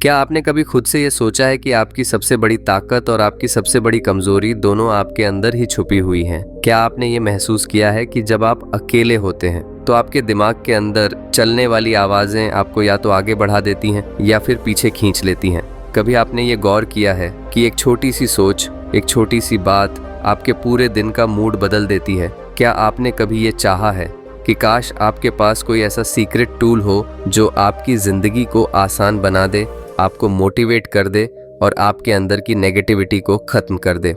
क्या आपने कभी खुद से ये सोचा है कि आपकी सबसे बड़ी ताकत और आपकी सबसे बड़ी कमजोरी दोनों आपके अंदर ही छुपी हुई हैं? क्या आपने ये महसूस किया है कि जब आप अकेले होते हैं तो आपके दिमाग के अंदर चलने वाली आवाजें आपको या तो आगे बढ़ा देती हैं या फिर पीछे खींच लेती हैं? कभी आपने ये गौर किया है कि एक छोटी सी सोच, एक छोटी सी बात आपके पूरे दिन का मूड बदल देती है? क्या आपने कभी ये चाहा है कि काश आपके पास कोई ऐसा सीक्रेट टूल हो जो आपकी जिंदगी को आसान बना दे, आपको मोटिवेट कर दे और आपके अंदर की नेगेटिविटी को खत्म कर दे?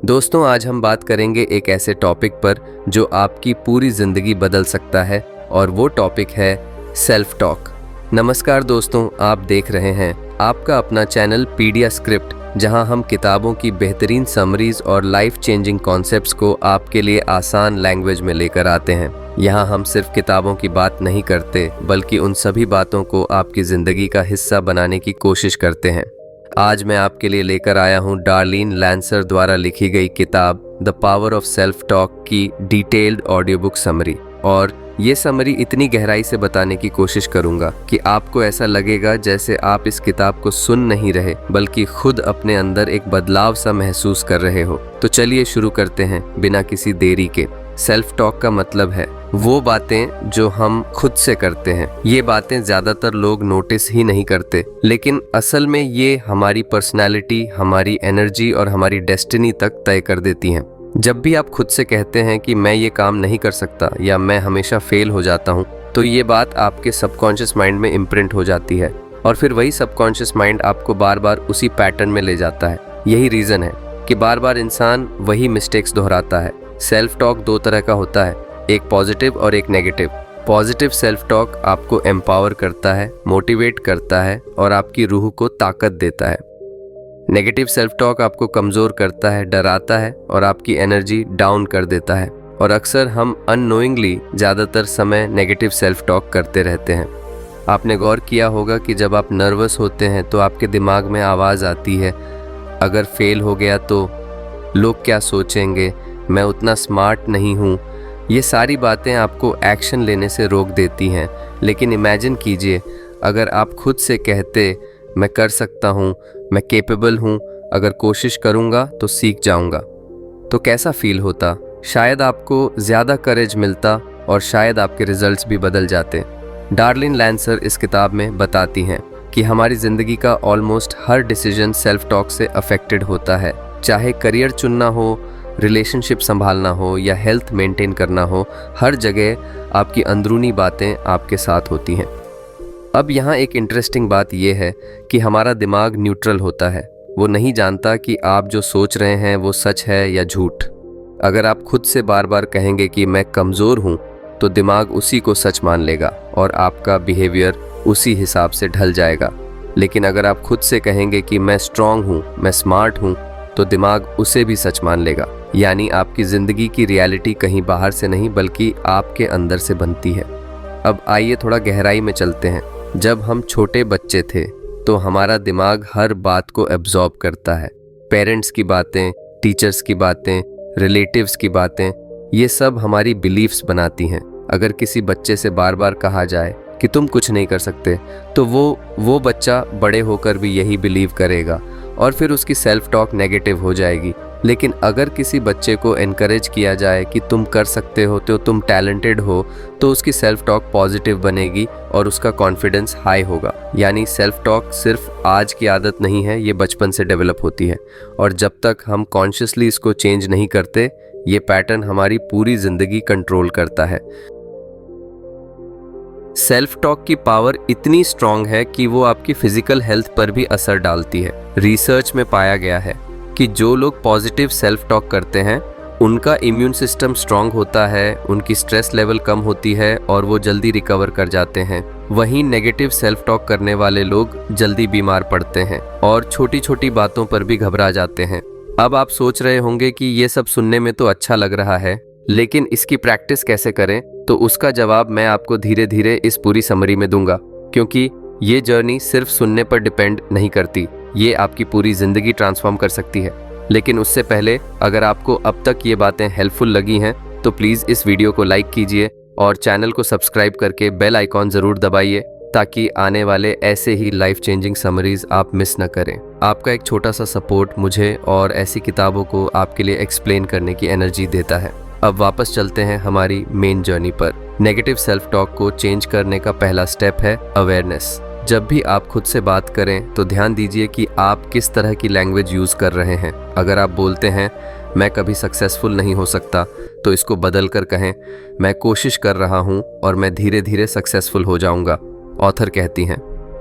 दोस्तों, आज हम बात करेंगे एक ऐसे टॉपिक पर जो आपकी पूरी जिंदगी बदल सकता है और वो टॉपिक है सेल्फ टॉक। नमस्कार दोस्तों, आप देख रहे हैं आपका अपना चैनल पीडिया स्क्रिप्ट, जहां हम किताबों की बेहतरीन समरीज और लाइफ चेंजिंग कॉन्सेप्ट्स को आपके लिए आसान लैंग्वेज में लेकर आते हैं। यहाँ हम सिर्फ किताबों की बात नहीं करते, बल्कि उन सभी बातों को आपकी जिंदगी का हिस्सा बनाने की कोशिश करते हैं। आज मैं आपके लिए लेकर आया हूँ डार्लिन लैंसर द्वारा लिखी गई किताब the power of self talk की डिटेल्ड ऑडियो बुक समरी। और ये समरी इतनी गहराई से बताने की कोशिश करूंगा कि आपको ऐसा लगेगा जैसे आप इस किताब को सुन नहीं रहे, बल्कि खुद अपने अंदर एक बदलाव सा महसूस कर रहे हो। तो चलिए शुरू करते हैं बिना किसी देरी के। सेल्फ टॉक का मतलब है वो बातें जो हम खुद से करते हैं। ये बातें ज्यादातर लोग नोटिस ही नहीं करते, लेकिन असल में ये हमारी पर्सनैलिटी, हमारी एनर्जी और हमारी डेस्टिनी तक तय कर देती हैं। जब भी आप खुद से कहते हैं कि मैं ये काम नहीं कर सकता या मैं हमेशा फेल हो जाता हूँ, तो ये बात आपके सबकॉन्शियस माइंड में इम्प्रिंट हो जाती है और फिर वही सबकॉन्शियस माइंड आपको बार बार उसी पैटर्न में ले जाता है। यही रीज़न है कि बार बार इंसान वही मिस्टेक्स दोहराता है। सेल्फ टॉक दो तरह का होता है, एक पॉजिटिव और एक नेगेटिव। पॉजिटिव सेल्फ टॉक आपको एम्पावर करता है, मोटिवेट करता है और आपकी रूह को ताकत देता है। नेगेटिव सेल्फ टॉक आपको कमज़ोर करता है, डराता है और आपकी एनर्जी डाउन कर देता है। और अक्सर हम अननोइंगली ज़्यादातर समय नेगेटिव सेल्फ टॉक करते रहते हैं। आपने गौर किया होगा कि जब आप नर्वस होते हैं तो आपके दिमाग में आवाज़ आती है, अगर फेल हो गया तो लोग क्या सोचेंगे, मैं उतना स्मार्ट नहीं हूँ। ये सारी बातें आपको एक्शन लेने से रोक देती हैं। लेकिन इमेजिन कीजिए, अगर आप खुद से कहते मैं कर सकता हूँ, मैं कैपेबल हूँ, अगर कोशिश करूँगा तो सीख जाऊँगा, तो कैसा फील होता? शायद आपको ज़्यादा करेज मिलता और शायद आपके रिजल्ट्स भी बदल जाते। डार्लिन लैंसर इस किताब में बताती हैं कि हमारी ज़िंदगी का ऑलमोस्ट हर डिसीजन सेल्फ टॉक से अफेक्टेड होता है। चाहे करियर चुनना हो, रिलेशनशिप संभालना हो या हेल्थ मेंटेन करना हो, हर जगह आपकी अंदरूनी बातें आपके साथ होती हैं। अब यहाँ एक इंटरेस्टिंग बात यह है कि हमारा दिमाग न्यूट्रल होता है। वो नहीं जानता कि आप जो सोच रहे हैं वो सच है या झूठ। अगर आप खुद से बार बार कहेंगे कि मैं कमज़ोर हूँ, तो दिमाग उसी को सच मान लेगा और आपका बिहेवियर उसी हिसाब से ढल जाएगा। लेकिन अगर आप खुद से कहेंगे कि मैं स्ट्रांग हूँ, मैं स्मार्ट हूँ, तो दिमाग उसे भी सच मान लेगा। यानी आपकी ज़िंदगी की रियलिटी कहीं बाहर से नहीं बल्कि आपके अंदर से बनती है। अब आइए थोड़ा गहराई में चलते हैं। जब हम छोटे बच्चे थे तो हमारा दिमाग हर बात को एब्जॉर्ब करता है। पेरेंट्स की बातें, टीचर्स की बातें, रिलेटिव्स की बातें, ये सब हमारी बिलीफ्स बनाती हैं। अगर किसी बच्चे से बार बार कहा जाए कि तुम कुछ नहीं कर सकते, तो वो बच्चा बड़े होकर भी यही बिलीव करेगा और फिर उसकी सेल्फ टॉक नेगेटिव हो जाएगी। लेकिन अगर किसी बच्चे को एनकरेज किया जाए कि तुम कर सकते हो, तो तुम टैलेंटेड हो, तो उसकी सेल्फ टॉक पॉजिटिव बनेगी और उसका कॉन्फिडेंस हाई होगा। यानी सेल्फ टॉक सिर्फ आज की आदत नहीं है, ये बचपन से डेवलप होती है और जब तक हम कॉन्शियसली इसको चेंज नहीं करते, ये पैटर्न हमारी पूरी जिंदगी कंट्रोल करता है। सेल्फ टॉक की पावर इतनी स्ट्रांग है कि वो आपकी फिजिकल हेल्थ पर भी असर डालती है। रिसर्च में पाया गया है कि जो लोग पॉजिटिव सेल्फ टॉक करते हैं उनका इम्यून सिस्टम स्ट्रांग होता है, उनकी स्ट्रेस लेवल कम होती है और वो जल्दी रिकवर कर जाते हैं। वहीं नेगेटिव सेल्फ टॉक करने वाले लोग जल्दी बीमार पड़ते हैं और छोटी छोटी बातों पर भी घबरा जाते हैं। अब आप सोच रहे होंगे कि ये सब सुनने में तो अच्छा लग रहा है, लेकिन इसकी प्रैक्टिस कैसे करें? तो उसका जवाब मैं आपको धीरे धीरे इस पूरी समरी में दूंगा, क्योंकि ये जर्नी सिर्फ सुनने पर डिपेंड नहीं करती, ये आपकी पूरी जिंदगी ट्रांसफॉर्म कर सकती है। लेकिन उससे पहले अगर आपको अब तक ये बातें हेल्पफुल लगी हैं तो प्लीज़ इस वीडियो को लाइक कीजिए और चैनल को सब्सक्राइब करके बेल आइकॉन ज़रूर दबाइए ताकि आने वाले ऐसे ही लाइफ चेंजिंग समरीज आप मिस न करें। आपका एक छोटा सा सपोर्ट मुझे और ऐसी किताबों को आपके लिए एक्सप्लेन करने की एनर्जी देता है। अब वापस चलते हैं हमारी मेन जर्नी पर। नेगेटिव सेल्फ टॉक को चेंज करने का पहला स्टेप है अवेयरनेस। जब भी आप खुद से बात करें तो ध्यान दीजिए कि आप किस तरह की लैंग्वेज यूज़ कर रहे हैं। अगर आप बोलते हैं मैं कभी सक्सेसफुल नहीं हो सकता, तो इसको बदल कर कहें मैं कोशिश कर रहा हूँ और मैं धीरे धीरे सक्सेसफुल हो जाऊँगा। ऑथर कहती हैं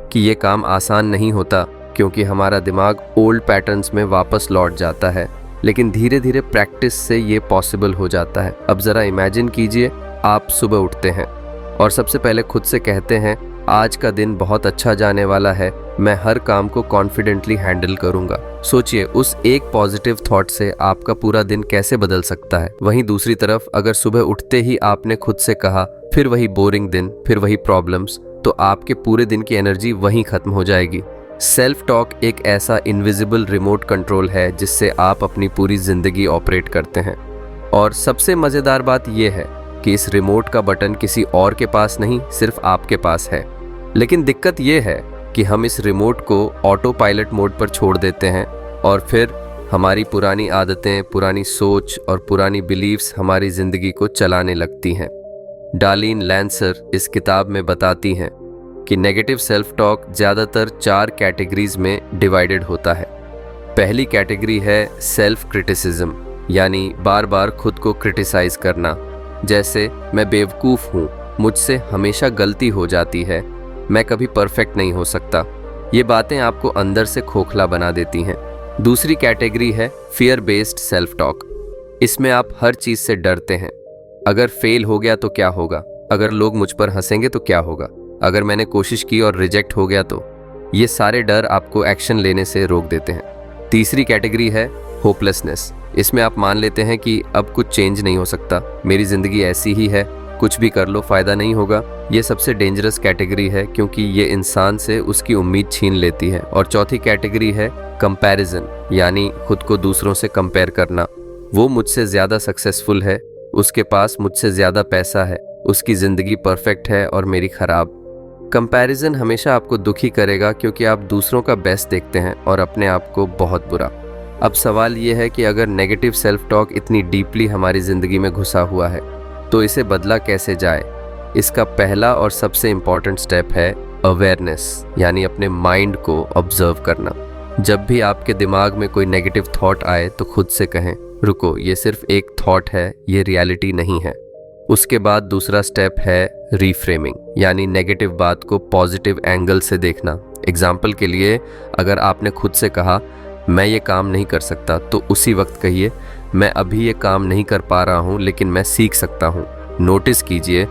कि ये काम आसान नहीं होता क्योंकि हमारा दिमाग ओल्ड पैटर्न्स में वापस लौट जाता है, लेकिन धीरे धीरे प्रैक्टिस से ये पॉसिबल हो जाता है। अब ज़रा इमेजिन कीजिए आप सुबह उठते हैं और सबसे पहले खुद से कहते हैं आज का दिन बहुत अच्छा जाने वाला है, मैं हर काम को कॉन्फिडेंटली हैंडल करूंगा। सोचिए उस एक पॉजिटिव थॉट से आपका पूरा दिन कैसे बदल सकता है। वहीं दूसरी तरफ अगर सुबह उठते ही आपने खुद से कहा फिर वही बोरिंग दिन, फिर वही प्रॉब्लम्स, तो आपके पूरे दिन की एनर्जी वहीं खत्म हो जाएगी। सेल्फ टॉक एक ऐसा इनविजिबल रिमोट कंट्रोल है जिससे आप अपनी पूरी जिंदगी ऑपरेट करते हैं। और सबसे मज़ेदार बात यह है कि इस रिमोट का बटन किसी और के पास नहीं, सिर्फ आपके पास है। लेकिन दिक्कत यह है कि हम इस रिमोट को ऑटो पायलट मोड पर छोड़ देते हैं और फिर हमारी पुरानी आदतें, पुरानी सोच और पुरानी बिलीव्स हमारी ज़िंदगी को चलाने लगती हैं। डार्लिन लैंसर इस किताब में बताती हैं कि नेगेटिव सेल्फ टॉक ज़्यादातर 4 कैटेगरीज में डिवाइडेड होता है। पहली कैटेगरी है सेल्फ क्रिटिसिज्म, यानी बार बार खुद को क्रिटिसाइज करना, जैसे मैं बेवकूफ़ हूँ, मुझसे हमेशा गलती हो जाती है, मैं कभी परफेक्ट नहीं हो सकता। ये बातें आपको अंदर से खोखला बना देती हैं। दूसरी कैटेगरी है फियर बेस्ड सेल्फ टॉक। इसमें आप हर चीज़ से डरते हैं। अगर फेल हो गया तो क्या होगा, अगर लोग मुझ पर हंसेंगे तो क्या होगा, अगर मैंने कोशिश की और रिजेक्ट हो गया तो। ये सारे डर आपको एक्शन लेने से रोक देते हैं। तीसरी कैटेगरी है होपलेसनेस। इसमें आप मान लेते हैं कि अब कुछ चेंज नहीं हो सकता, मेरी ज़िंदगी ऐसी ही है, कुछ भी कर लो फ़ायदा नहीं होगा। ये सबसे डेंजरस कैटेगरी है क्योंकि ये इंसान से उसकी उम्मीद छीन लेती है। और चौथी कैटेगरी है कंपैरिजन, यानी खुद को दूसरों से कंपेयर करना। वो मुझसे ज़्यादा सक्सेसफुल है, उसके पास मुझसे ज़्यादा पैसा है, उसकी ज़िंदगी परफेक्ट है और मेरी ख़राब। कंपैरिजन हमेशा आपको दुखी करेगा क्योंकि आप दूसरों का बेस्ट देखते हैं और अपने आप को बहुत बुरा। अब सवाल ये है कि अगर नेगेटिव सेल्फ टॉक इतनी डीपली हमारी ज़िंदगी में घुसा हुआ है तो इसे बदला कैसे जाए। इसका पहला और सबसे इम्पॉर्टेंट स्टेप है अवेयरनेस, यानी अपने माइंड को ऑब्जर्व करना। जब भी आपके दिमाग में कोई नेगेटिव थॉट आए तो खुद से कहें रुको, ये सिर्फ एक थॉट है, ये रियलिटी नहीं है। उसके बाद दूसरा स्टेप है रीफ्रेमिंग, यानी नेगेटिव बात को पॉजिटिव एंगल से देखना। एग्जाम्पल के लिए अगर आपने खुद से कहा मैं ये काम नहीं कर सकता, तो उसी वक्त कहिए मैं अभी ये काम नहीं कर पा रहा हूँ लेकिन मैं सीख सकता हूँ। नोटिस कीजिए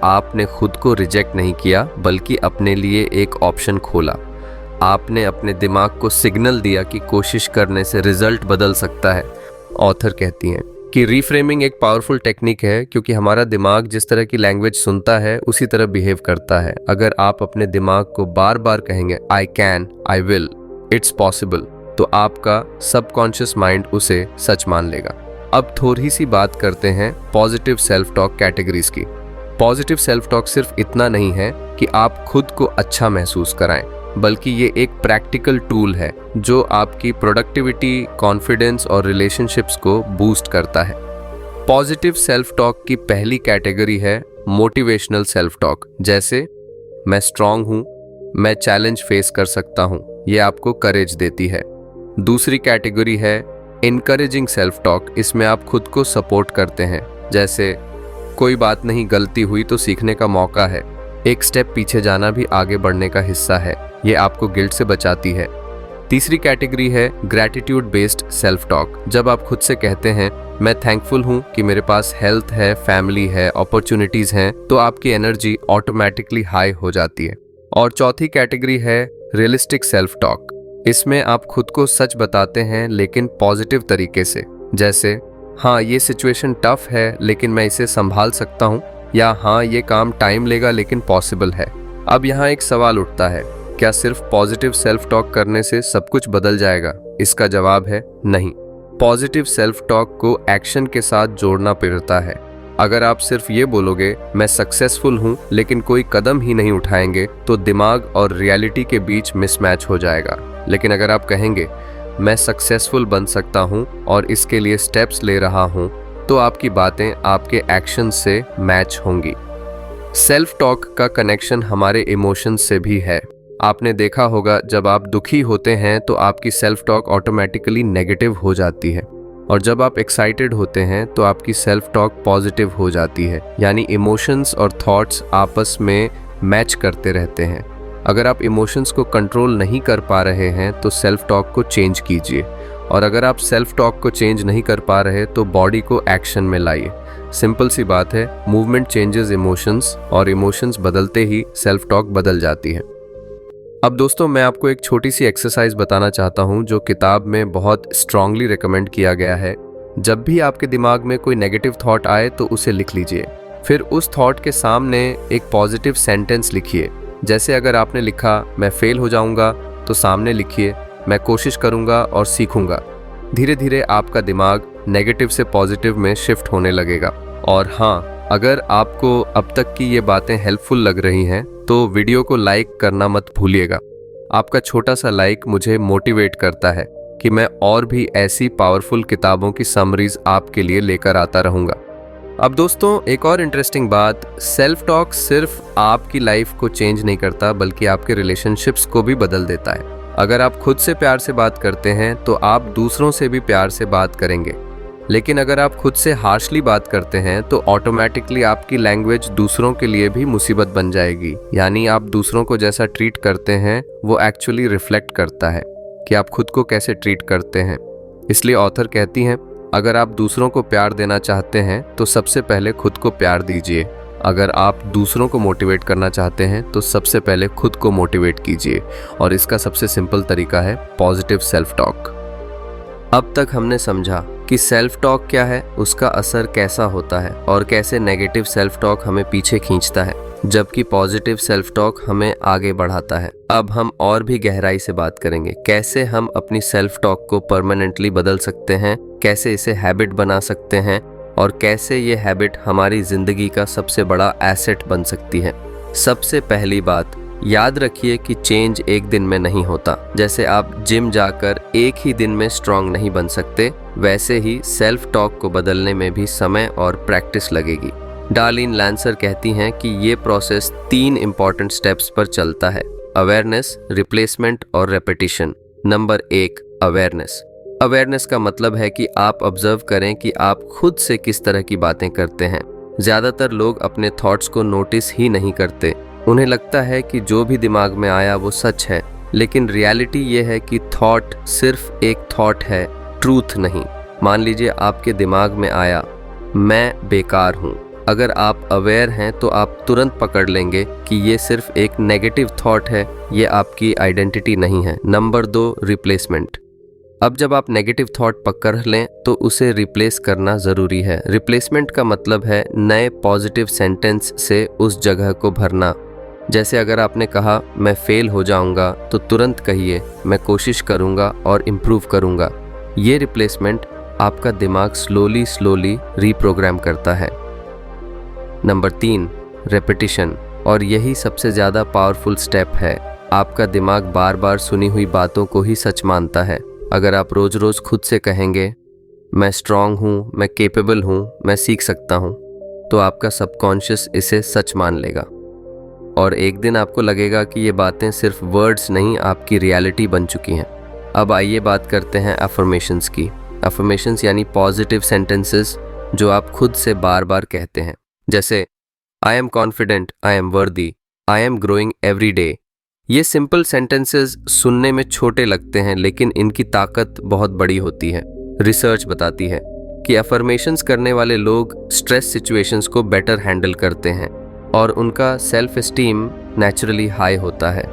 आपने खुद को रिजेक्ट नहीं किया बल्कि अपने लिए एक ऑप्शन खोला। आपने अपने दिमाग को सिग्नल दिया कि कोशिश करने से रिजल्ट बदल सकता है। ऑथर कहती हैं कि रीफ्रेमिंग एक पावरफुल टेक्निक है क्योंकि हमारा दिमाग जिस तरह की लैंग्वेज सुनता है उसी तरह बिहेव करता है। अगर आप अपने दिमाग को बार बार कहेंगे I can, I will, it's possible, तो आपका सबकॉन्शियस माइंड उसे सच मान लेगा। अब थोड़ी सी बात करते हैं पॉजिटिव सेल्फ टॉक कैटेगरीज की। पॉजिटिव सेल्फ टॉक सिर्फ इतना नहीं है कि आप खुद को अच्छा महसूस कराएं, बल्कि ये एक प्रैक्टिकल टूल है जो आपकी प्रोडक्टिविटी, कॉन्फिडेंस और रिलेशनशिप्स को बूस्ट करता है। पॉजिटिव सेल्फ टॉक की पहली कैटेगरी है मोटिवेशनल सेल्फ टॉक, जैसे मैं स्ट्रांग हूँ, मैं चैलेंज फेस कर सकता हूँ, ये आपको करेज देती है। दूसरी कैटेगरी है इनकरेजिंग सेल्फ टॉक। इसमें आप खुद को सपोर्ट करते हैं, जैसे कोई बात नहीं, गलती हुई तो सीखने का मौका है, एक स्टेप पीछे जाना भी आगे बढ़ने का हिस्सा है, ये आपको गिल्ट से बचाती है। तीसरी कैटेगरी है ग्रैटिट्यूड बेस्ड सेल्फ टॉक। जब आप खुद से कहते हैं मैं थैंकफुल हूँ कि मेरे पास हेल्थ है, फैमिली है, अपॉर्चुनिटीज हैं, तो आपकी एनर्जी ऑटोमेटिकली हाई हो जाती है। और चौथी कैटेगरी है रियलिस्टिक सेल्फ टॉक। इसमें आप खुद को सच बताते हैं लेकिन पॉजिटिव तरीके से, जैसे हाँ ये सिचुएशन टफ है लेकिन मैं इसे संभाल सकता हूँ, या हाँ ये काम टाइम लेगा लेकिन पॉसिबल है। अब यहाँ एक सवाल उठता है, क्या सिर्फ पॉजिटिव सेल्फ टॉक करने से सब कुछ बदल जाएगा? इसका जवाब है नहीं। पॉजिटिव सेल्फ टॉक को एक्शन के साथ जोड़ना पड़ता है। अगर आप सिर्फ ये बोलोगे मैं सक्सेसफुल हूँ लेकिन कोई कदम ही नहीं उठाएंगे, तो दिमाग और रियलिटी के बीच मिसमैच हो जाएगा। लेकिन अगर आप कहेंगे मैं सक्सेसफुल बन सकता हूँ और इसके लिए स्टेप्स ले रहा हूँ, तो आपकी बातें आपके एक्शन से मैच होंगी। सेल्फ टॉक का कनेक्शन हमारे इमोशंस से भी है। आपने देखा होगा जब आप दुखी होते हैं तो आपकी सेल्फ टॉक ऑटोमेटिकली नेगेटिव हो जाती है, और जब आप एक्साइटेड होते हैं तो आपकी सेल्फ टॉक पॉजिटिव हो जाती है। यानी इमोशंस और थॉट्स आपस में मैच करते रहते हैं। अगर आप इमोशंस को कंट्रोल नहीं कर पा रहे हैं तो सेल्फ टॉक को चेंज कीजिए, और अगर आप सेल्फ टॉक को चेंज नहीं कर पा रहे तो बॉडी को एक्शन में लाइए। सिंपल सी बात है, मूवमेंट चेंजेस इमोशंस, और इमोशंस बदलते ही सेल्फ टॉक बदल जाती है। अब दोस्तों, मैं आपको एक छोटी सी एक्सरसाइज बताना चाहता हूँ जो किताब में बहुत स्ट्रांगली रिकमेंड किया गया है। जब भी आपके दिमाग में कोई नेगेटिव थॉट आए तो उसे लिख लीजिए, फिर उस थॉट के सामने एक पॉजिटिव सेंटेंस लिखिए। जैसे अगर आपने लिखा मैं फेल हो जाऊंगा, तो सामने लिखिए मैं कोशिश करूंगा और सीखूंगा। धीरे धीरे आपका दिमाग नेगेटिव से पॉजिटिव में शिफ्ट होने लगेगा। और हाँ, अगर आपको अब तक की ये बातें हेल्पफुल लग रही हैं तो वीडियो को लाइक करना मत भूलिएगा। आपका छोटा सा लाइक मुझे मोटिवेट करता है कि मैं और भी ऐसी पावरफुल किताबों की समरीज आपके लिए लेकर आता रहूंगा। अब दोस्तों, एक और इंटरेस्टिंग बात, सेल्फ टॉक सिर्फ आपकी लाइफ को चेंज नहीं करता बल्कि आपके रिलेशनशिप्स को भी बदल देता है। अगर आप खुद से प्यार से बात करते हैं तो आप दूसरों से भी प्यार से बात करेंगे, लेकिन अगर आप खुद से हार्शली बात करते हैं तो ऑटोमेटिकली आपकी लैंग्वेज दूसरों के लिए भी मुसीबत बन जाएगी। यानी आप दूसरों को जैसा ट्रीट करते हैं वो एक्चुअली रिफ्लेक्ट करता है कि आप खुद को कैसे ट्रीट करते हैं। इसलिए ऑथर कहती हैं, अगर आप दूसरों को प्यार देना चाहते हैं तो सबसे पहले खुद को प्यार दीजिए। अगर आप दूसरों को मोटिवेट करना चाहते हैं तो सबसे पहले खुद को मोटिवेट कीजिए, और इसका सबसे सिंपल तरीका है पॉजिटिव सेल्फ टॉक। अब तक हमने समझा कि सेल्फ टॉक क्या है, उसका असर कैसा होता है और कैसे नेगेटिव सेल्फ टॉक हमें पीछे खींचता है, जबकि पॉजिटिव सेल्फ टॉक हमें आगे बढ़ाता है। अब हम और भी गहराई से बात करेंगे कैसे हम अपनी सेल्फ टॉक को परमानेंटली बदल सकते हैं, कैसे इसे हैबिट बना सकते हैं, और कैसे ये हैबिट हमारी जिंदगी का सबसे बड़ा एसेट बन सकती है। सबसे पहली बात, याद रखिए कि चेंज एक दिन में नहीं होता। जैसे आप जिम जाकर एक ही दिन में स्ट्रांग नहीं बन सकते, वैसे ही सेल्फ टॉक को बदलने में भी समय और प्रैक्टिस लगेगी। डार्लिन लैंसर कहती हैं कि ये प्रोसेस 3 इंपॉर्टेंट स्टेप्स पर चलता है: अवेयरनेस, रिप्लेसमेंट और रेपिटिशन। Number 1, awareness. अवेयरनेस का मतलब है कि आप ऑब्जर्व करें कि आप खुद से किस तरह की बातें करते हैं। ज़्यादातर लोग अपने थॉट्स को नोटिस ही नहीं करते। उन्हें लगता है कि जो भी दिमाग में आया वो सच है, लेकिन रियलिटी ये है कि थॉट सिर्फ एक थॉट है, ट्रूथ नहीं। मान लीजिए आपके दिमाग में आया मैं बेकार हूँ। अगर आप अवेयर हैं तो आप तुरंत पकड़ लेंगे कि ये सिर्फ एक नेगेटिव थॉट है, ये आपकी आइडेंटिटी नहीं है। Number 2, replacement. अब जब आप नेगेटिव थॉट पकड़ लें तो उसे रिप्लेस करना ज़रूरी है। रिप्लेसमेंट का मतलब है नए पॉजिटिव सेंटेंस से उस जगह को भरना। जैसे अगर आपने कहा मैं फेल हो जाऊंगा, तो तुरंत कहिए मैं कोशिश करूंगा और इम्प्रूव करूंगा। ये रिप्लेसमेंट आपका दिमाग स्लोली रीप्रोग्राम करता है। नंबर 3, रेपिटिशन, और यही सबसे ज़्यादा पावरफुल स्टेप है। आपका दिमाग बार बार सुनी हुई बातों को ही सच मानता है। अगर आप रोज़ रोज़ खुद से कहेंगे मैं स्ट्रांग हूँ, मैं केपेबल हूँ, मैं सीख सकता हूँ, तो आपका सबकॉन्शियस इसे सच मान लेगा, और एक दिन आपको लगेगा कि ये बातें सिर्फ वर्ड्स नहीं, आपकी रियलिटी बन चुकी हैं। अब आइए बात करते हैं अफर्मेशंस की। अफर्मेशंस यानी पॉजिटिव सेंटेंसेस जो आप खुद से बार बार कहते हैं, जैसे I am confident, I am वर्दी, I am growing every day. ये सिंपल सेंटेंसेस सुनने में छोटे लगते हैं, लेकिन इनकी ताकत बहुत बड़ी होती है। रिसर्च बताती है कि अफर्मेशंस करने वाले लोग स्ट्रेस सिचुएशंस को बेटर हैंडल करते हैं और उनका सेल्फ एस्टीम नेचुरली हाई होता है।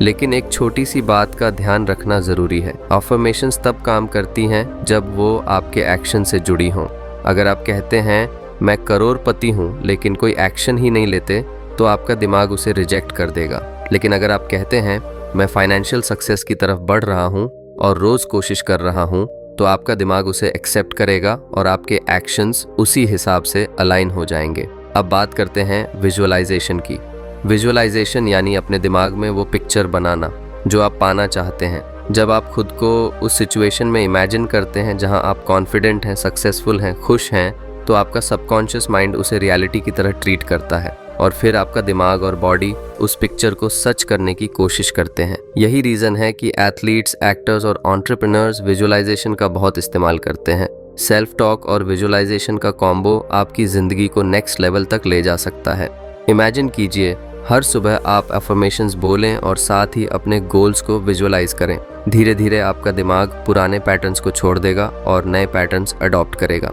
लेकिन एक छोटी सी बात का ध्यान रखना ज़रूरी है। अफर्मेशंस तब काम करती हैं जब वो आपके एक्शन से जुड़ी हों। अगर आप कहते हैं मैं करोड़पति हूँ लेकिन कोई एक्शन ही नहीं लेते, तो आपका दिमाग उसे रिजेक्ट कर देगा। लेकिन अगर आप कहते हैं मैं फाइनेंशियल सक्सेस की तरफ बढ़ रहा हूँ और रोज़ कोशिश कर रहा हूँ, तो आपका दिमाग उसे एक्सेप्ट करेगा और आपके एक्शंस उसी हिसाब से अलाइन हो जाएंगे। अब बात करते हैं विजुअलाइजेशन की। विजुअलाइजेशन यानी अपने दिमाग में वो पिक्चर बनाना जो आप पाना चाहते हैं। जब आप खुद को उस सिचुएशन में इमेजिन करते हैं जहां आप कॉन्फिडेंट हैं, सक्सेसफुल हैं, खुश हैं, तो आपका सबकॉन्शियस माइंड उसे रियलिटी की तरह ट्रीट करता है और फिर आपका दिमाग और बॉडी उस पिक्चर को सच करने की कोशिश करते हैं। यही रीज़न है कि एथलीट्स, एक्टर्स और एंटरप्रेन्योर्स विजुअलाइजेशन का बहुत इस्तेमाल करते हैं। सेल्फ टॉक और विजुअलाइजेशन का कॉम्बो आपकी ज़िंदगी को नेक्स्ट लेवल तक ले जा सकता है। इमेजिन कीजिए, हर सुबह आप अफर्मेशंस बोलें और साथ ही अपने गोल्स को विजुअलाइज करें। धीरे धीरे आपका दिमाग पुराने पैटर्न्स को छोड़ देगा और नए पैटर्न्स अडॉप्ट करेगा।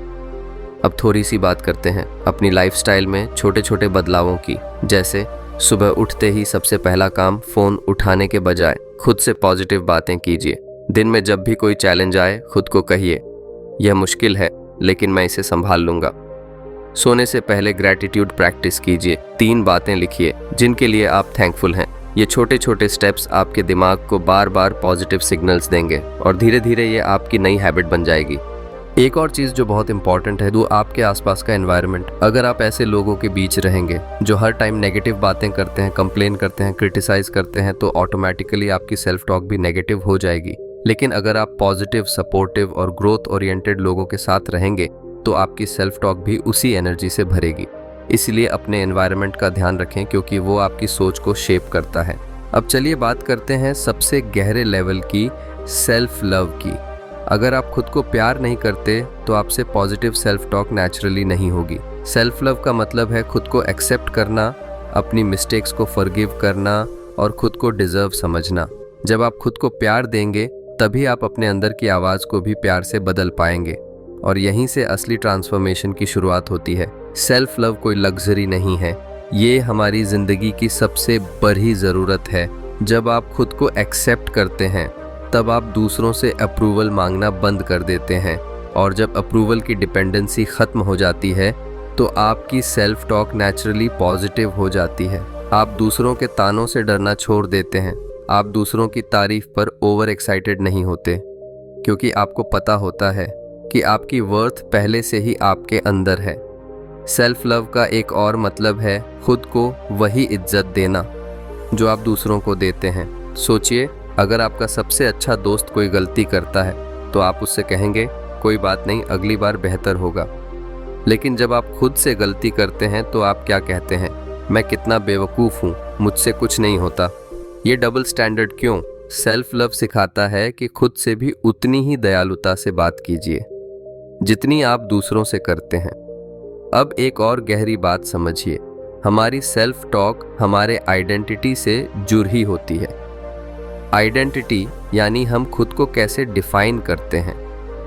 अब थोड़ी सी बात करते हैं अपनी लाइफस्टाइल में छोटे छोटे बदलावों की। जैसे सुबह उठते ही सबसे पहला काम फ़ोन उठाने के बजाय खुद से पॉजिटिव बातें कीजिए। दिन में जब भी कोई चैलेंज आए खुद को कहिए, यह मुश्किल है लेकिन मैं इसे संभाल लूँगा। सोने से पहले ग्रैटिट्यूड प्रैक्टिस कीजिए। 3 बातें लिखिए जिनके लिए आप थैंकफुल हैं। ये छोटे छोटे स्टेप्स आपके दिमाग को बार बार पॉजिटिव सिग्नल्स देंगे और धीरे धीरे ये आपकी नई हैबिट बन जाएगी। एक और चीज़ जो बहुत इंपॉर्टेंट है वो आपके आसपास का एनवायरनमेंट। अगर आप ऐसे लोगों के बीच रहेंगे जो हर टाइम नेगेटिव बातें करते हैं, कंप्लेन करते हैं, क्रिटिसाइज करते हैं, तो ऑटोमेटिकली आपकी सेल्फ टॉक भी नेगेटिव हो जाएगी। लेकिन अगर आप पॉजिटिव, सपोर्टिव और ग्रोथ ओरिएंटेड लोगों के साथ रहेंगे तो आपकी सेल्फ टॉक भी उसी एनर्जी से भरेगी। इसलिए अपने एनवायरनमेंट का ध्यान रखें क्योंकि वो आपकी सोच को शेप करता है। अब चलिए बात करते हैं सबसे गहरे लेवल की, सेल्फ लव की। अगर आप खुद को प्यार नहीं करते तो आपसे पॉजिटिव सेल्फ टॉक नेचुरली नहीं होगी। सेल्फ लव का मतलब है खुद को एक्सेप्ट करना, अपनी मिस्टेक्स को फॉरगिव करना और खुद को डिजर्व समझना। जब आप खुद को प्यार देंगे तभी आप अपने अंदर की आवाज़ को भी प्यार से बदल पाएंगे और यहीं से असली ट्रांसफॉर्मेशन की शुरुआत होती है। सेल्फ लव कोई लग्जरी नहीं है, ये हमारी ज़िंदगी की सबसे बड़ी ज़रूरत है। जब आप खुद को एक्सेप्ट करते हैं तब आप दूसरों से अप्रूवल मांगना बंद कर देते हैं और जब अप्रूवल की डिपेंडेंसी ख़त्म हो जाती है तो आपकी सेल्फ टॉक नेचुरली पॉजिटिव हो जाती है। आप दूसरों के तानों से डरना छोड़ देते हैं। आप दूसरों की तारीफ पर ओवर एक्साइटेड नहीं होते क्योंकि आपको पता होता है कि आपकी वर्थ पहले से ही आपके अंदर है। सेल्फ लव का एक और मतलब है खुद को वही इज्जत देना जो आप दूसरों को देते हैं। सोचिए, अगर आपका सबसे अच्छा दोस्त कोई गलती करता है तो आप उससे कहेंगे कोई बात नहीं, अगली बार बेहतर होगा। लेकिन जब आप खुद से गलती करते हैं तो आप क्या कहते हैं, मैं कितना बेवकूफ़ हूँ, मुझसे कुछ नहीं होता। ये डबल स्टैंडर्ड क्यों? सेल्फ लव सिखाता है कि खुद से भी उतनी ही दयालुता से बात कीजिए जितनी आप दूसरों से करते हैं। अब एक और गहरी बात समझिए, हमारी सेल्फ टॉक हमारे आइडेंटिटी से जुड़ी होती है। आइडेंटिटी यानी हम खुद को कैसे डिफाइन करते हैं।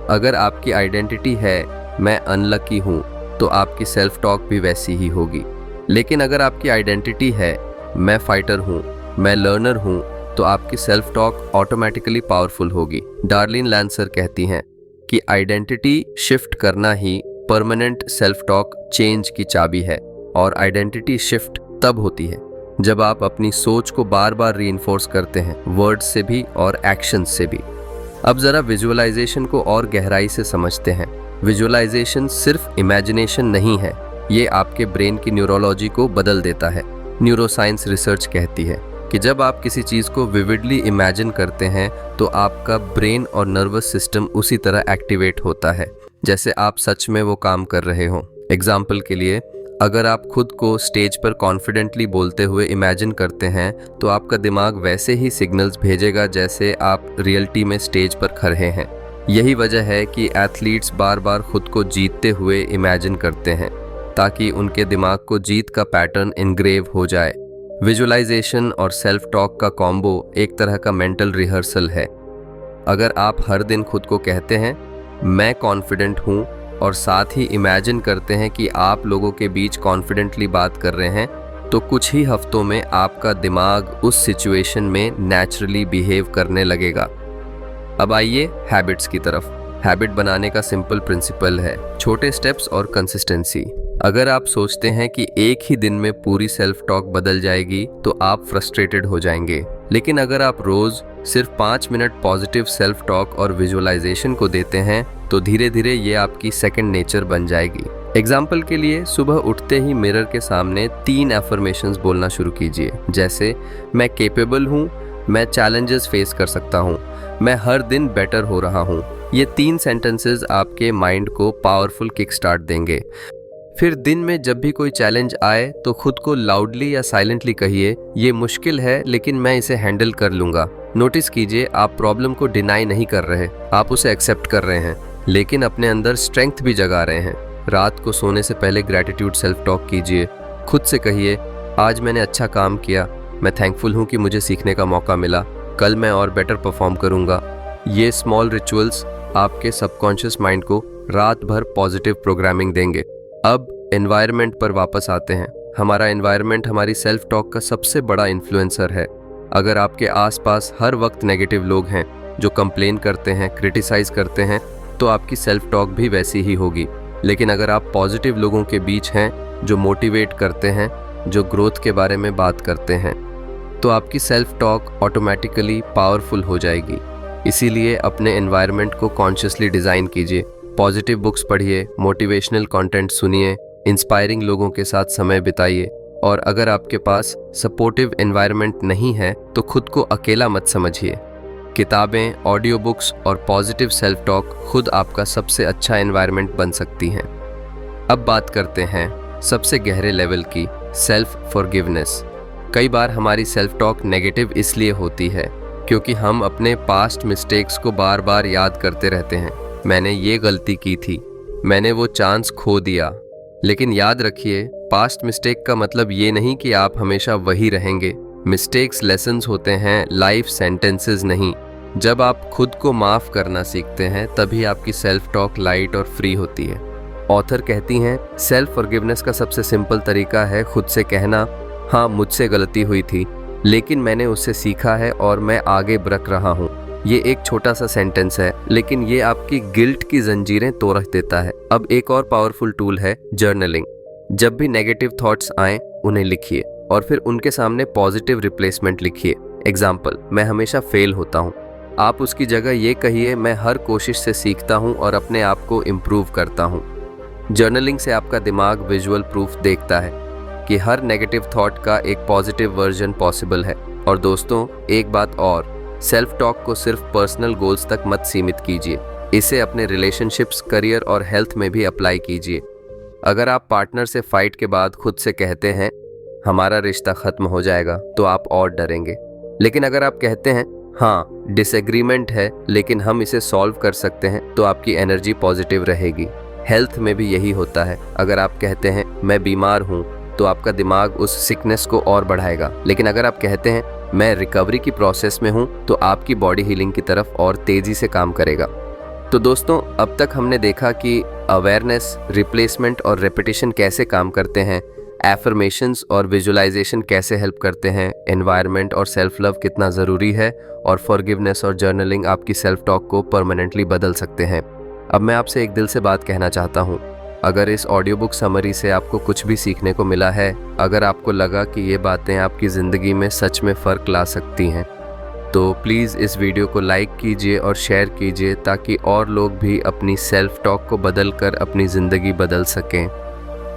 अगर आपकी आइडेंटिटी है मैं अनलकी हूँ तो आपकी सेल्फ टॉक भी वैसी ही होगी। लेकिन अगर आपकी आइडेंटिटी है मैं फाइटर हूँ, मैं लर्नर हूँ, तो आपकी सेल्फ टॉक ऑटोमेटिकली पावरफुल होगी। डार्लिन लैंसर कहती हैं कि आइडेंटिटी शिफ्ट करना ही परमानेंट सेल्फ टॉक चेंज की चाबी है और आइडेंटिटी शिफ्ट तब होती है जब आप अपनी सोच को बार बार रीइंफोर्स करते हैं, वर्ड्स से भी और एक्शंस से भी। अब ज़रा विजुअलाइजेशन को और गहराई से समझते हैं। विजुअलाइजेशन सिर्फ इमेजिनेशन नहीं है, ये आपके ब्रेन की न्यूरोलॉजी को बदल देता है। न्यूरोसाइंस रिसर्च कहती है कि जब आप किसी चीज़ को विविडली इमेजिन करते हैं तो आपका ब्रेन और नर्वस सिस्टम उसी तरह एक्टिवेट होता है जैसे आप सच में वो काम कर रहे हों। एग्जाम्पल के लिए, अगर आप खुद को स्टेज पर कॉन्फिडेंटली बोलते हुए इमेजिन करते हैं तो आपका दिमाग वैसे ही सिग्नल्स भेजेगा जैसे आप रियलिटी में स्टेज पर खड़े हैं। यही वजह है कि एथलीट्स बार बार खुद को जीतते हुए इमेजिन करते हैं ताकि उनके दिमाग को जीत का पैटर्न इनग्रेव हो जाए। विजुअलाइजेशन और सेल्फ टॉक का कॉम्बो एक तरह का मेंटल रिहर्सल है। अगर आप हर दिन खुद को कहते हैं मैं कॉन्फिडेंट हूँ और साथ ही इमेजिन करते हैं कि आप लोगों के बीच कॉन्फिडेंटली बात कर रहे हैं, तो कुछ ही हफ्तों में आपका दिमाग उस सिचुएशन में नेचुरली बिहेव करने लगेगा। अब आइए हैबिट्स की तरफ। हैबिट बनाने का सिंपल प्रिंसिपल है छोटे स्टेप्स और कंसिस्टेंसी। अगर आप सोचते हैं कि एक ही दिन में पूरी सेल्फ टॉक बदल जाएगी तो आप फ्रस्ट्रेटेड हो जाएंगे, लेकिन अगर आप रोज सिर्फ 5 मिनट पॉजिटिव सेल्फ टॉक और विजुअलाइजेशन को देते हैं तो धीरे धीरे ये आपकी सेकंड नेचर बन जाएगी। एग्जाम्पल के लिए सुबह उठते ही मिरर के सामने 3 एफर्मेशंस बोलना शुरू कीजिए, जैसे मैं केपेबल हूँ, मैं चैलेंजेस फेस कर सकता हूँ, मैं हर दिन बेटर हो रहा हूँ। ये 3 सेंटेंसेस आपके माइंड को पावरफुल किक स्टार्ट देंगे। फिर दिन में जब भी कोई चैलेंज आए तो खुद को लाउडली या साइलेंटली कहिए, ये मुश्किल है लेकिन मैं इसे हैंडल कर लूंगा। नोटिस कीजिए, आप प्रॉब्लम को डिनाई नहीं कर रहे, आप उसे एक्सेप्ट कर रहे हैं, लेकिन अपने अंदर स्ट्रेंथ भी जगा रहे हैं। रात को सोने से पहले ग्रैटिट्यूड सेल्फ टॉक कीजिए। खुद से कहिए, आज मैंने अच्छा काम किया, मैं थैंकफुल हूँ कि मुझे सीखने का मौका मिला, कल मैं और बेटर परफॉर्म करूँगा। ये स्मॉल रिचुअल्स आपके सबकॉन्शियस माइंड को रात भर पॉजिटिव प्रोग्रामिंग देंगे। अब एनवायरनमेंट पर वापस आते हैं। हमारा एनवायरनमेंट हमारी सेल्फ टॉक का सबसे बड़ा इन्फ्लुएंसर है। अगर आपके आसपास हर वक्त नेगेटिव लोग हैं जो कंप्लेन करते हैं, क्रिटिसाइज करते हैं, तो आपकी सेल्फ टॉक भी वैसी ही होगी। लेकिन अगर आप पॉजिटिव लोगों के बीच हैं जो मोटिवेट करते हैं, जो ग्रोथ के बारे में बात करते हैं, तो आपकी सेल्फ टॉक ऑटोमेटिकली पावरफुल हो जाएगी। इसीलिए अपने एनवायरनमेंट को कॉन्शियसली डिज़ाइन कीजिए। पॉजिटिव बुक्स पढ़िए, मोटिवेशनल कंटेंट सुनिए, इंस्पायरिंग लोगों के साथ समय बिताइए। और अगर आपके पास सपोर्टिव एनवायरनमेंट नहीं है तो खुद को अकेला मत समझिए। किताबें, ऑडियो बुक्स और पॉजिटिव सेल्फ टॉक खुद आपका सबसे अच्छा एनवायरनमेंट बन सकती हैं। अब बात करते हैं सबसे गहरे लेवल की, सेल्फ फॉरगिवनेस। कई बार हमारी सेल्फ टॉक नेगेटिव इसलिए होती है क्योंकि हम अपने पास्ट मिस्टेक्स को बार बार याद करते रहते हैं। मैंने ये गलती की थी, मैंने वो चांस खो दिया। लेकिन याद रखिए, पास्ट मिस्टेक का मतलब ये नहीं कि आप हमेशा वही रहेंगे। मिस्टेक्स लेसन्स होते हैं, लाइफ सेंटेंसेस नहीं। जब आप खुद को माफ़ करना सीखते हैं तभी आपकी सेल्फ टॉक लाइट और फ्री होती है। ऑथर कहती हैं, सेल्फ फॉरगिवनेस का सबसे सिंपल तरीका है खुद से कहना, हाँ मुझसे गलती हुई थी लेकिन मैंने उससे सीखा है और मैं आगे बढ़ रहा हूँ। ये एक छोटा सा सेंटेंस है लेकिन ये आपकी गिल्ट की जंजीरें तोड़ देता है। अब एक और पावरफुल टूल है जर्नलिंग। जब भी नेगेटिव थॉट्स आएं उन्हें लिखिए और फिर उनके सामने पॉजिटिव रिप्लेसमेंट लिखिए। एग्जाम्पल, मैं हमेशा फेल होता हूँ। आप उसकी जगह ये कहिए, मैं हर कोशिश से सीखता हूँ और अपने आप को इम्प्रूव करता हूँ। जर्नलिंग से आपका दिमाग विजुअल प्रूफ देखता है कि हर नेगेटिव थॉट का एक पॉजिटिव वर्जन पॉसिबल है। और दोस्तों, एक बात और, सेल्फ टॉक को सिर्फ पर्सनल गोल्स तक मत सीमित कीजिए, इसे अपने रिलेशनशिप्स, करियर और हेल्थ में भी अप्लाई कीजिए। अगर आप पार्टनर से फाइट के बाद खुद से कहते हैं हमारा रिश्ता खत्म हो जाएगा, तो आप और डरेंगे। लेकिन अगर आप कहते हैं हाँ डिसएग्रीमेंट है लेकिन हम इसे सॉल्व कर सकते हैं, तो आपकी एनर्जी पॉजिटिव रहेगी। हेल्थ में भी यही होता है। अगर आप कहते हैं मैं बीमार हूँ, तो आपका दिमाग उस सिकनेस को और बढ़ाएगा। लेकिन अगर आप कहते हैं मैं रिकवरी की प्रोसेस में हूँ, तो आपकी बॉडी हीलिंग की तरफ और तेजी से काम करेगा। तो दोस्तों, अब तक हमने देखा कि अवेयरनेस, रिप्लेसमेंट और रेपिटेशन कैसे काम करते हैं, एफर्मेशंस और विजुअलाइजेशन कैसे हेल्प करते हैं, एनवायरनमेंट और सेल्फ लव कितना ज़रूरी है, और फॉरगिवनेस और जर्नलिंग आपकी सेल्फ टॉक को परमानेंटली बदल सकते हैं। अब मैं आपसे एक दिल से बात कहना चाहता हूँ। अगर इस ऑडियो बुक समरी से आपको कुछ भी सीखने को मिला है, अगर आपको लगा कि ये बातें आपकी ज़िंदगी में सच में फ़र्क ला सकती हैं, तो प्लीज़ इस वीडियो को लाइक कीजिए और शेयर कीजिए ताकि और लोग भी अपनी सेल्फ टॉक को बदल कर अपनी ज़िंदगी बदल सकें।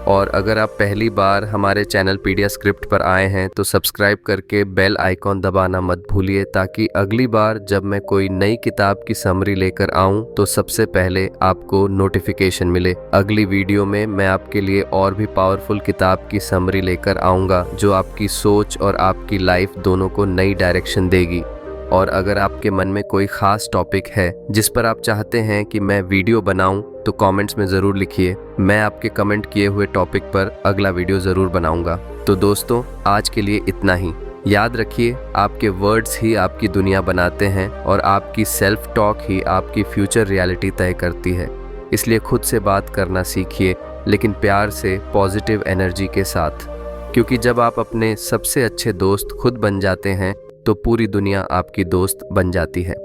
और अगर आप पहली बार हमारे चैनल पीडिया स्क्रिप्ट पर आए हैं तो सब्सक्राइब करके बेल आइकॉन दबाना मत भूलिए ताकि अगली बार जब मैं कोई नई किताब की समरी लेकर आऊं तो सबसे पहले आपको नोटिफिकेशन मिले। अगली वीडियो में मैं आपके लिए और भी पावरफुल किताब की समरी लेकर आऊँगा जो आपकी सोच और आपकी लाइफ दोनों को नई डायरेक्शन देगी। और अगर आपके मन में कोई ख़ास टॉपिक है जिस पर आप चाहते हैं कि मैं वीडियो बनाऊं, तो कमेंट्स में ज़रूर लिखिए। मैं आपके कमेंट किए हुए टॉपिक पर अगला वीडियो ज़रूर बनाऊंगा। तो दोस्तों, आज के लिए इतना ही। याद रखिए, आपके वर्ड्स ही आपकी दुनिया बनाते हैं और आपकी सेल्फ टॉक ही आपकी फ्यूचर रियलिटी तय करती है। इसलिए खुद से बात करना सीखिए, लेकिन प्यार से, पॉजिटिव एनर्जी के साथ, क्योंकि जब आप अपने सबसे अच्छे दोस्त खुद बन जाते हैं तो पूरी दुनिया आपकी दोस्त बन जाती है।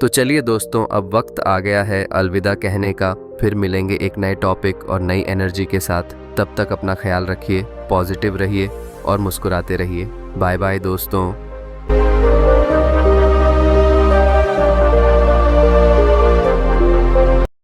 तो चलिए दोस्तों, अब वक्त आ गया है अलविदा कहने का। फिर मिलेंगे एक नए टॉपिक और नई एनर्जी के साथ। तब तक अपना ख्याल रखिए, पॉजिटिव रहिए और मुस्कुराते रहिए। बाय बाय दोस्तों।